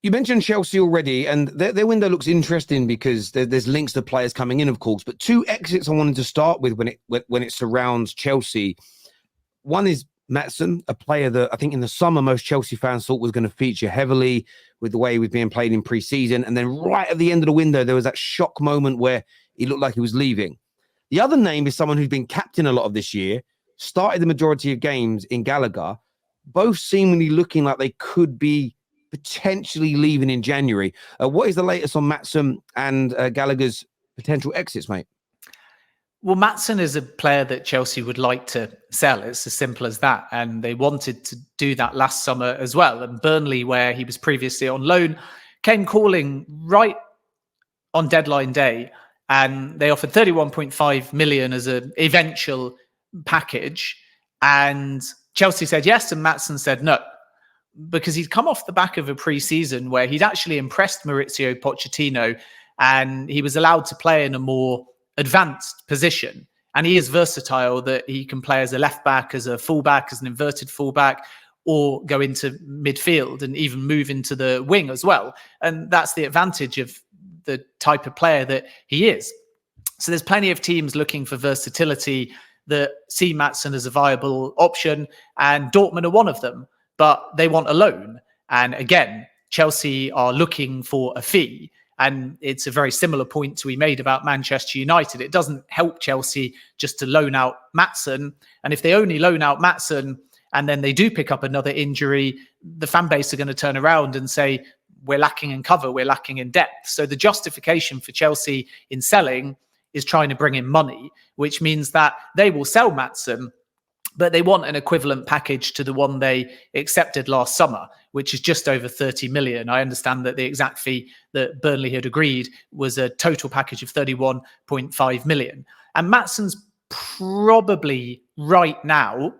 You mentioned Chelsea already, and their window looks interesting because there's links to players coming in, of course. But two exits I wanted to start with when it surrounds Chelsea. One is Maatsen, a player that I think in the summer most Chelsea fans thought was going to feature heavily with the way he was being played in pre-season. And then right at the end of the window, there was that shock moment where he looked like he was leaving. The other name is someone who's been captain a lot of this year, started the majority of games in Gallagher, both seemingly looking like they could be potentially leaving in January. What is the latest on Maatsen and Gallagher's potential exits, mate? Well, Maatsen is a player that Chelsea would like to sell. It's as simple as that. And they wanted to do that last summer as well. And Burnley, where he was previously on loan, came calling right on deadline day. And they offered 31.5 million as an eventual package. And Chelsea said yes, and Maatsen said no, because he'd come off the back of a pre-season where he'd actually impressed Maurizio Pochettino, and he was allowed to play in a more advanced position. And he is versatile, that he can play as a left back, as a fullback, as an inverted fullback, or go into midfield and even move into the wing as well. And that's the advantage of the type of player that he is. So there's plenty of teams looking for versatility that see Maatsen as a viable option, and Dortmund are one of them, but they want a loan. And again, Chelsea are looking for a fee. And it's a very similar point to be made about Manchester United. It doesn't help Chelsea just to loan out Maatsen. And if they only loan out Maatsen and then they do pick up another injury, the fan base are going to turn around and say, we're lacking in cover, we're lacking in depth. So the justification for Chelsea in selling is trying to bring in money, which means that they will sell Maatsen, but they want an equivalent package to the one they accepted last summer, which is just over 30 million. I understand that the exact fee that Burnley had agreed was a total package of 31.5 million. And Maatsen's probably right now,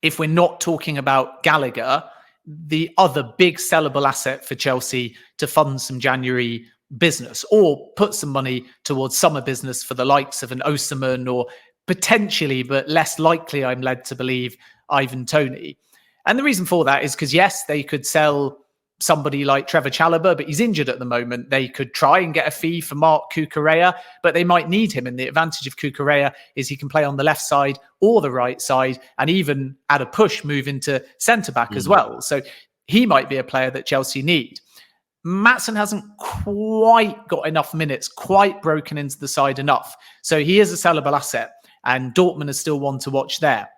if we're not talking about Gallagher, the other big sellable asset for Chelsea to fund some January business or put some money towards summer business for the likes of an Osimhen, or potentially, but less likely, I'm led to believe, Ivan Toney. And the reason for that is because, yes, they could sell somebody like Trevor Chalobah, but he's injured at the moment. They could try and get a fee for Marc Cucurella, but they might need him. And the advantage of Cucurella is he can play on the left side or the right side, and even at a push move into centre-back as well. So he might be a player that Chelsea need. Maatsen hasn't quite got enough minutes, quite broken into the side enough. So he is a sellable asset, and Dortmund is still one to watch there.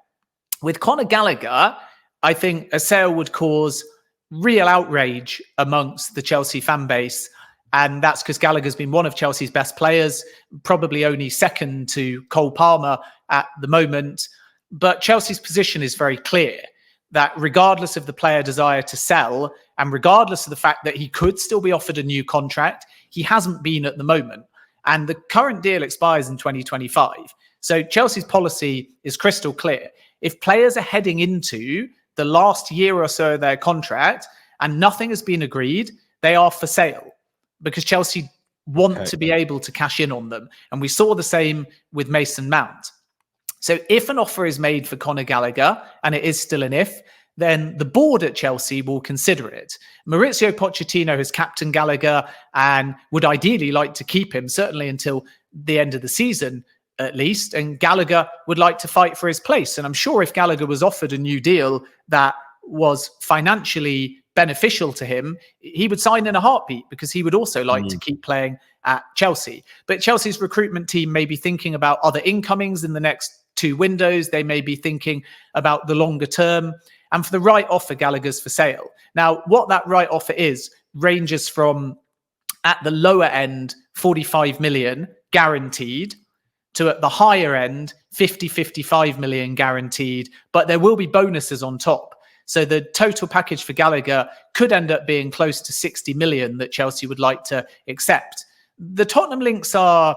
With Conor Gallagher, I think a sale would cause real outrage amongst the Chelsea fan base. And that's because Gallagher's been one of Chelsea's best players, probably only second to Cole Palmer at the moment. But Chelsea's position is very clear, that regardless of the player desire to sell, and regardless of the fact that he could still be offered a new contract, he hasn't been at the moment. And the current deal expires in 2025. So Chelsea's policy is crystal clear. If players are heading into the last year or so of their contract and nothing has been agreed, they are for sale, because Chelsea want to be able to cash in on them. And we saw the same with Mason Mount. So if an offer is made for Conor Gallagher, and it is still an if, then the board at Chelsea will consider it. Maurizio Pochettino has captained Gallagher and would ideally like to keep him, certainly until the end of the season at least. And Gallagher would like to fight for his place. And I'm sure if Gallagher was offered a new deal that was financially beneficial to him, he would sign in a heartbeat, because he would also like to keep playing at Chelsea. But Chelsea's recruitment team may be thinking about other incomings in the next 2 windows. They may be thinking about the longer term. And for the right offer, Gallagher's for sale. Now, what that right offer is ranges from, at the lower end, 45 million guaranteed, to at the higher end, 55 million guaranteed. But there will be bonuses on top. So the total package for Gallagher could end up being close to 60 million that Chelsea would like to accept. The Tottenham links are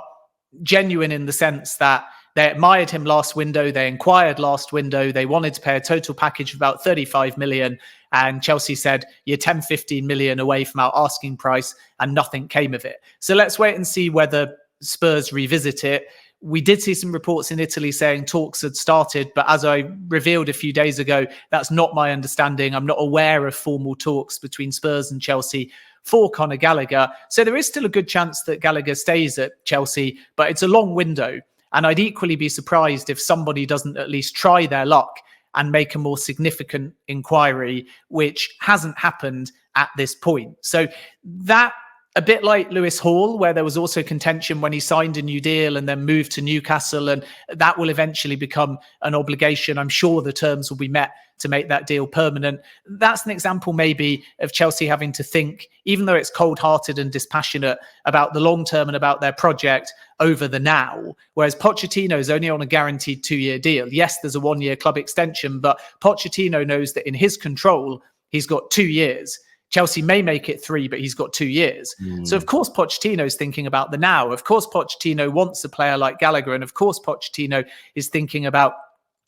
genuine in the sense that they admired him last window. They inquired last window. They wanted to pay a total package of about 35 million. And Chelsea said, you're 10, 15 million away from our asking price, and nothing came of it. So let's wait and see whether Spurs revisit it. We did see some reports in Italy saying talks had started, but as I revealed a few days ago, that's not my understanding. I'm not aware of formal talks between Spurs and Chelsea for Conor Gallagher. So there is still a good chance that Gallagher stays at Chelsea, but it's a long window. And I'd equally be surprised if somebody doesn't at least try their luck and make a more significant inquiry, which hasn't happened at this point. So that, a bit like Lewis Hall, where there was also contention when he signed a new deal and then moved to Newcastle, and that will eventually become an obligation. I'm sure the terms will be met to make that deal permanent. That's an example maybe of Chelsea having to think, even though it's cold-hearted and dispassionate, about the long term and about their project over the now. Whereas Pochettino is only on a guaranteed 2-year deal. Yes, there's a 1-year club extension, but Pochettino knows that in his control, he's got 2 years. Chelsea may make it 3, but he's got 2 years. So, of course, Pochettino's thinking about the now. Of course, Pochettino wants a player like Gallagher. And, of course, Pochettino is thinking about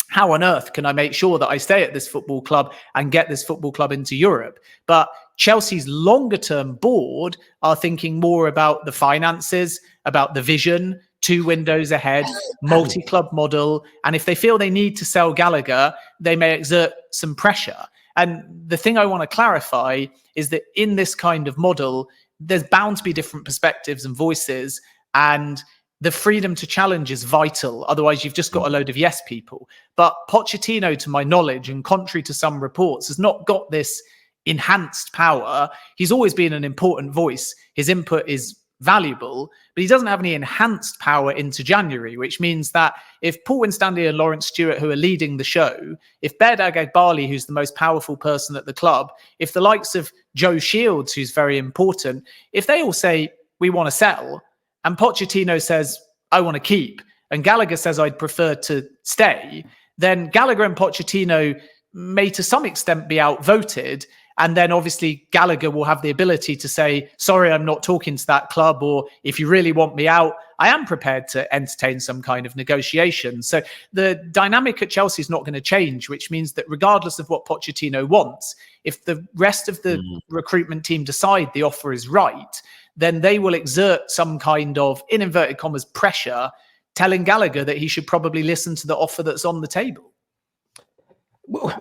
how on earth can I make sure that I stay at this football club and get this football club into Europe? But Chelsea's longer-term board are thinking more about the finances, about the vision, 2 windows ahead, multi-club model. And if they feel they need to sell Gallagher, they may exert some pressure. And the thing I want to clarify is that in this kind of model, there's bound to be different perspectives and voices, and the freedom to challenge is vital. Otherwise, you've just got a load of yes people. But Pochettino, to my knowledge, and contrary to some reports, has not got this enhanced power. He's always been an important voice. His input is valuable, but he doesn't have any enhanced power into January, which means that if Paul Winstanley and Lawrence Stewart, who are leading the show, if Behdad Eghbali, who's the most powerful person at the club, if the likes of Joe Shields, who's very important, if they all say, we want to sell, and Pochettino says, I want to keep, and Gallagher says, I'd prefer to stay, then Gallagher and Pochettino may to some extent be outvoted. And then obviously Gallagher will have the ability to say, sorry, I'm not talking to that club. Or if you really want me out, I am prepared to entertain some kind of negotiation. So the dynamic at Chelsea is not going to change, which means that regardless of what Pochettino wants, if the rest of the recruitment team decide the offer is right, then they will exert some kind of, in inverted commas, pressure, telling Gallagher that he should probably listen to the offer that's on the table.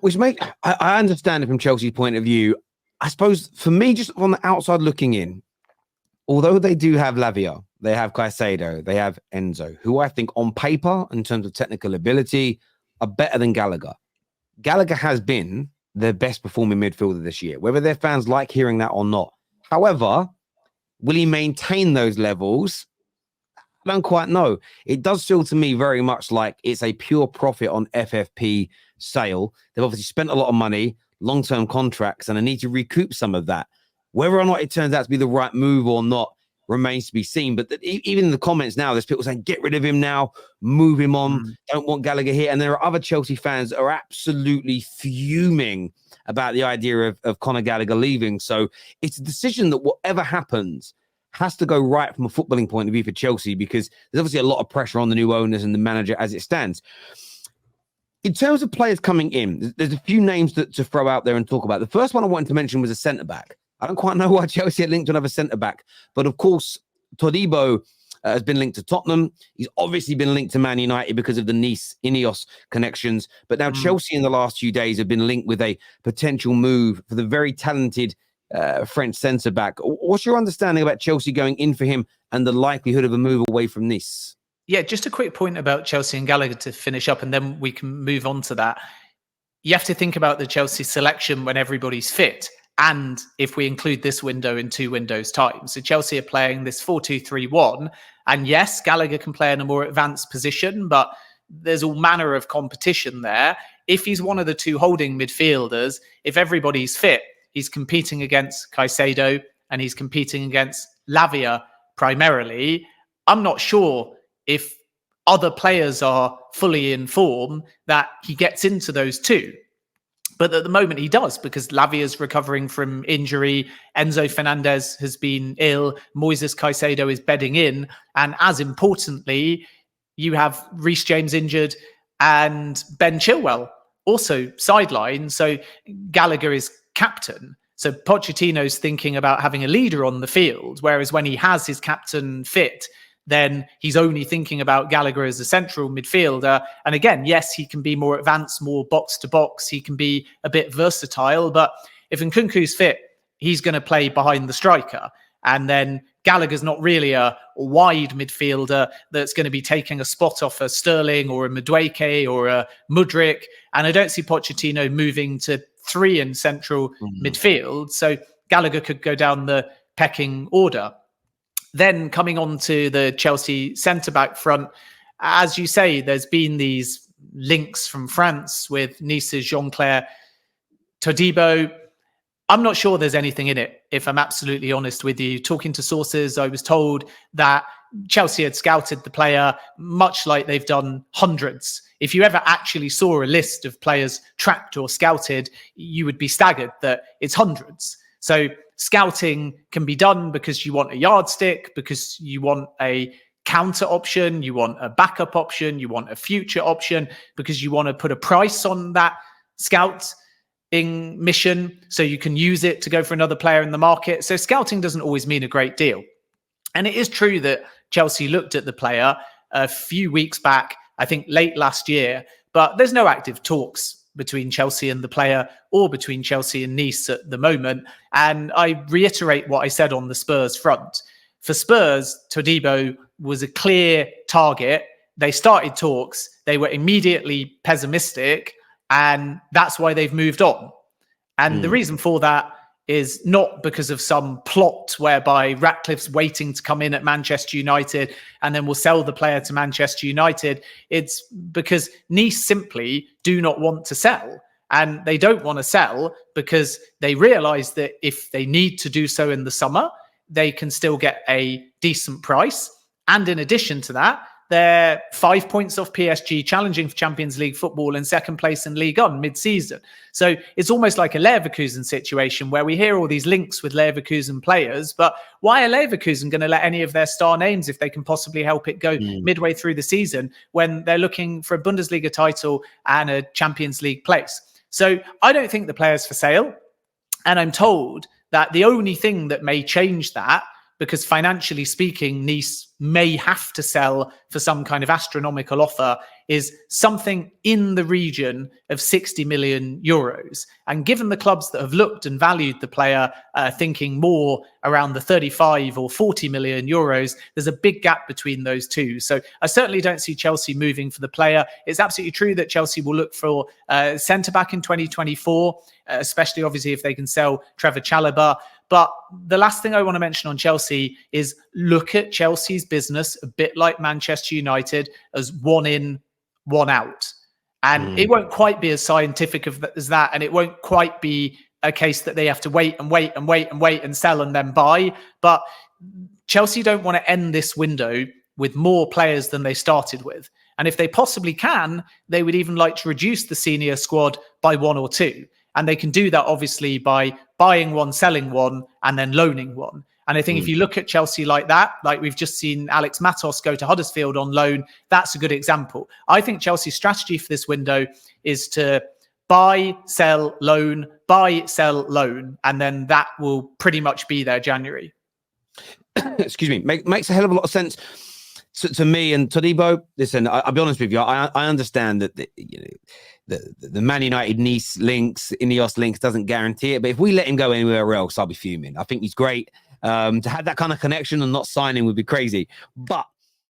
Which I understand it from Chelsea's point of view. I suppose for me, just on the outside looking in, although they do have Lavia, they have Caicedo, they have Enzo, who I think on paper, in terms of technical ability, are better than Gallagher. Gallagher has been their best performing midfielder this year, whether their fans like hearing that or not. However, will he maintain those levels? I don't quite know. It does feel to me very much like it's a pure profit on FFP sale. They've obviously spent a lot of money, long-term contracts, and they need to recoup some of that. Whether or not it turns out to be the right move or not remains to be seen. But even in the comments now, there's people saying, get rid of him now, move him on, don't want Gallagher here. And there are other Chelsea fans that are absolutely fuming about the idea of Conor Gallagher leaving. So it's a decision that whatever happens has to go right from a footballing point of view for Chelsea, because there's obviously a lot of pressure on the new owners and the manager as it stands. In terms of players coming in, there's a few names to throw out there and talk about. The first one I wanted to mention was a centre-back. I don't quite know why Chelsea had linked to another centre-back, but of course, Todibo has been linked to Tottenham. He's obviously been linked to Man United because of the Nice Ineos connections. But now Chelsea in the last few days have been linked with a potential move for the very talented French centre-back. What's your understanding about Chelsea going in for him and the likelihood of a move away from Nice? Yeah, just a quick point about Chelsea and Gallagher to finish up, and then we can move on to that. You have to think about the Chelsea selection when everybody's fit, and if we include this window in 2 windows' time. So Chelsea are playing this 4-2-3-1, and yes, Gallagher can play in a more advanced position, but there's all manner of competition there. If he's one of the 2 holding midfielders, if everybody's fit, he's competing against Caicedo and he's competing against Lavia primarily. I'm not sure if other players are fully in form that he gets into those 2. But at the moment he does, because Lavia's recovering from injury. Enzo Fernandez has been ill. Moises Caicedo is bedding in. And as importantly, you have Reece James injured and Ben Chilwell also sidelined. So Gallagher is captain. So Pochettino's thinking about having a leader on the field, whereas when he has his captain fit, then he's only thinking about Gallagher as a central midfielder. And again, yes, he can be more advanced, more box to box. He can be a bit versatile. But if Nkunku's fit, he's going to play behind the striker. And then Gallagher's not really a wide midfielder that's going to be taking a spot off a Sterling or a Madueke or a Mudryk. And I don't see Pochettino moving to 3 in central midfield. So Gallagher could go down the pecking order. Then coming on to the Chelsea centre-back front, as you say, there's been these links from France with Nice's Jean-Claire Todibo. I'm not sure there's anything in it, if I'm absolutely honest with you. Talking to sources, I was told that Chelsea had scouted the player much like they've done hundreds. If you ever actually saw a list of players tracked or scouted, you would be staggered that it's hundreds. So scouting can be done because you want a yardstick, because you want a counter option, you want a backup option, you want a future option, because you want to put a price on that scouting mission so you can use it to go for another player in the market. So scouting doesn't always mean a great deal. And it is true that Chelsea looked at the player a few weeks back, I think late last year, but there's no active talks between Chelsea and the player or between Chelsea and Nice at the moment. And I reiterate what I said on the Spurs front. For Spurs, Todibo was a clear target. They started talks. They were immediately pessimistic, and that's why they've moved on. And the reason for that is not because of some plot whereby Ratcliffe's waiting to come in at Manchester United and then will sell the player to Manchester United. It's because Nice simply do not want to sell. And they don't want to sell because they realise that if they need to do so in the summer, they can still get a decent price. And in addition to that, they're 5 points off PSG, challenging for Champions League football and second place in Ligue 1 mid-season. So it's almost like a Leverkusen situation where we hear all these links with Leverkusen players, but why are Leverkusen going to let any of their star names, if they can possibly help it, go midway through the season when they're looking for a Bundesliga title and a Champions League place? So I don't think the player's for sale. And I'm told that the only thing that may change that, because financially speaking, Nice may have to sell for some kind of astronomical offer, is something in the region of 60 million euros. And given the clubs that have looked and valued the player, thinking more around the 35 or 40 million euros, there's a big gap between those two. So I certainly don't see Chelsea moving for the player. It's absolutely true that Chelsea will look for centre-back in 2024, especially obviously if they can sell Trevor Chalobah. But the last thing I want to mention on Chelsea is look at Chelsea's business a bit like Manchester United, as one in, one out. And it won't quite be as scientific as that. And it won't quite be a case that they have to wait and sell and then buy. But Chelsea don't want to end this window with more players than they started with. And if they possibly can, they would even like to reduce the senior squad by 1 or 2. And they can do that, obviously, by buying one, selling one, and then loaning one. And I think if you look at Chelsea like that, like we've just seen Alex Matos go to Huddersfield on loan, that's a good example. I think Chelsea's strategy for this window is to buy, sell, loan, and then that will pretty much be their January. Excuse me. Makes a hell of a lot of sense to me. And Todibo, listen, I'll be honest with you. I understand that the Man United Nice links, Ineos links doesn't guarantee it. But if we let him go anywhere else, I'll be fuming. I think he's great. To have that kind of connection and not signing would be crazy. But